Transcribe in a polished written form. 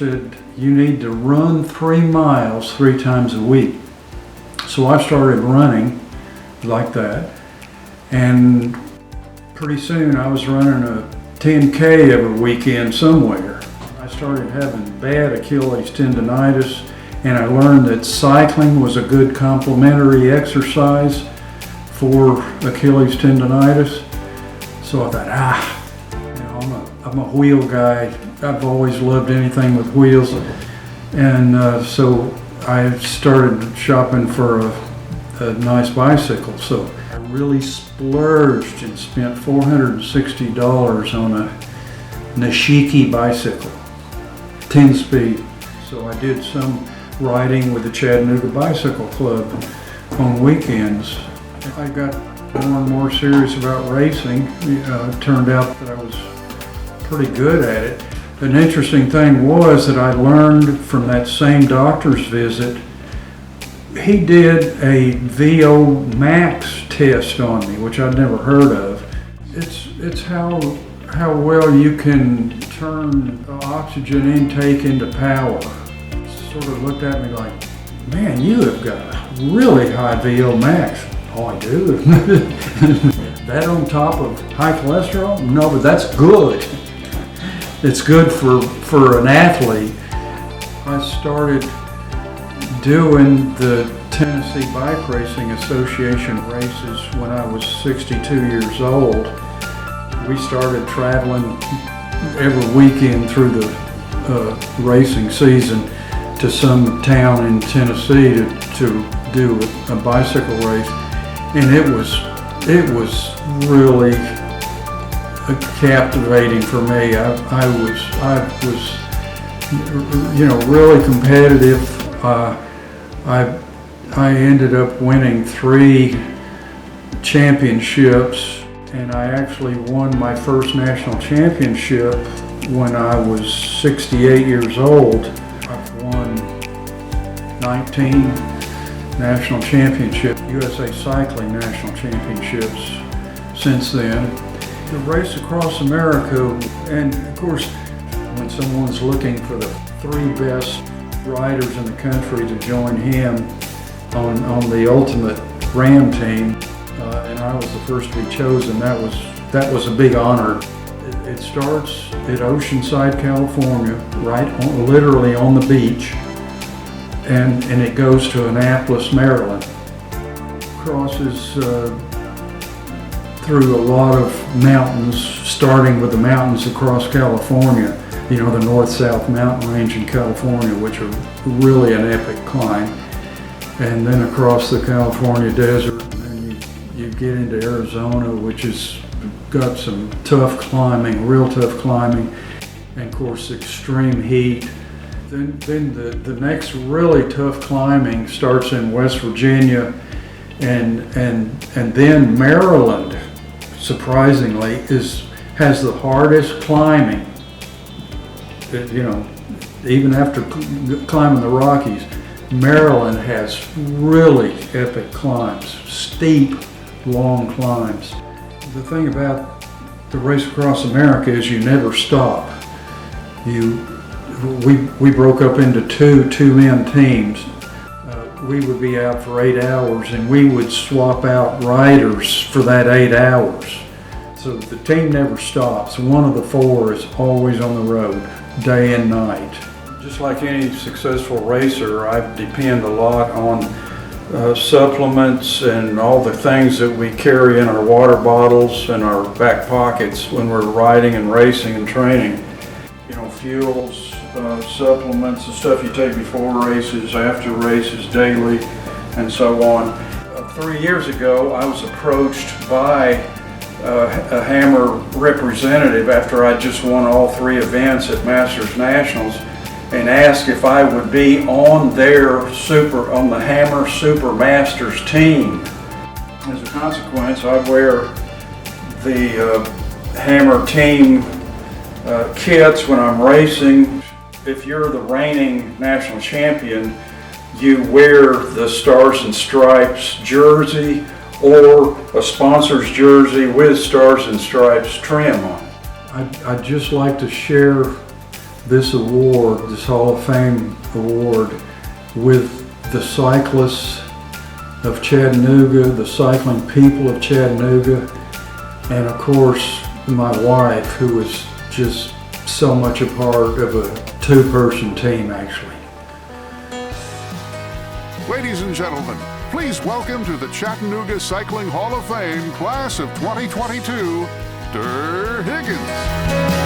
said, you need to run 3 miles 3 times a week. So I started running like that, and pretty soon I was running a 10K every weekend somewhere. I started having bad Achilles tendonitis, and I learned that cycling was a good complementary exercise for Achilles tendonitis. So I thought, I'm a wheel guy. I've always loved anything with wheels. And so I started shopping for a nice bicycle. So I really splurged and spent $460 on a Nishiki bicycle, 10-speed. So I did some riding with the Chattanooga Bicycle Club on weekends. I got more and more serious about racing. It turned out that I was pretty good at it. An interesting thing was that I learned from that same doctor's visit, he did a VO max test on me, which I'd never heard of. It's how well you can turn the oxygen intake into power. Sort of looked at me like, man, you have got a really high VO max. Oh, I do. That on top of high cholesterol? No, but that's good. It's good for an athlete. I started doing the Tennessee Bike Racing Association races when I was 62 years old. We started traveling every weekend through the racing season to some town in Tennessee to do a bicycle race, and it was really captivating for me. I was really competitive. I ended up winning 3 championships, and I actually won my first national championship when I was 68 years old. I've won 19 national championships, USA Cycling national championships since then. The race across America, and of course, when someone's looking for the 3 best riders in the country to join him on the ultimate Ram team, and I was the first to be chosen, that was a big honor. It starts at Oceanside, California, literally on the beach, and it goes to Annapolis, Maryland. Crosses through a lot of mountains, starting with the mountains across California, the North-South mountain range in California, which are really an epic climb, and then across the California desert, and then you get into Arizona, which has got some tough climbing, real tough climbing, and of course extreme heat. Then the next really tough climbing starts in West Virginia, and then Maryland, surprisingly, has the hardest climbing. Even after climbing the Rockies, Maryland has really epic climbs, steep, long climbs. The thing about the Race Across America is you never stop. We broke up into two-man teams. We would be out for 8 hours, and we would swap out riders for that 8 hours. So the team never stops. One of the 4 is always on the road, day and night. Just like any successful racer, I depend a lot on supplements and all the things that we carry in our water bottles and our back pockets when we're riding and racing and training. Fuels, supplements, the stuff you take before races, after races, daily, and so on. 3 years ago, I was approached by a Hammer representative after I just won all 3 events at Masters Nationals, and asked if I would be on the Hammer Super Masters team. As a consequence, I wear the Hammer team kits when I'm racing. If you're the reigning national champion, you wear the Stars and Stripes jersey or a sponsor's jersey with Stars and Stripes trim on it. I'd just like to share this award, this Hall of Fame award, with the cyclists of Chattanooga, the cycling people of Chattanooga, and of course my wife, who was just so much a part of a two-person team actually. Ladies and gentlemen, please welcome to the Chattanooga Cycling Hall of Fame class of 2022, HIggins.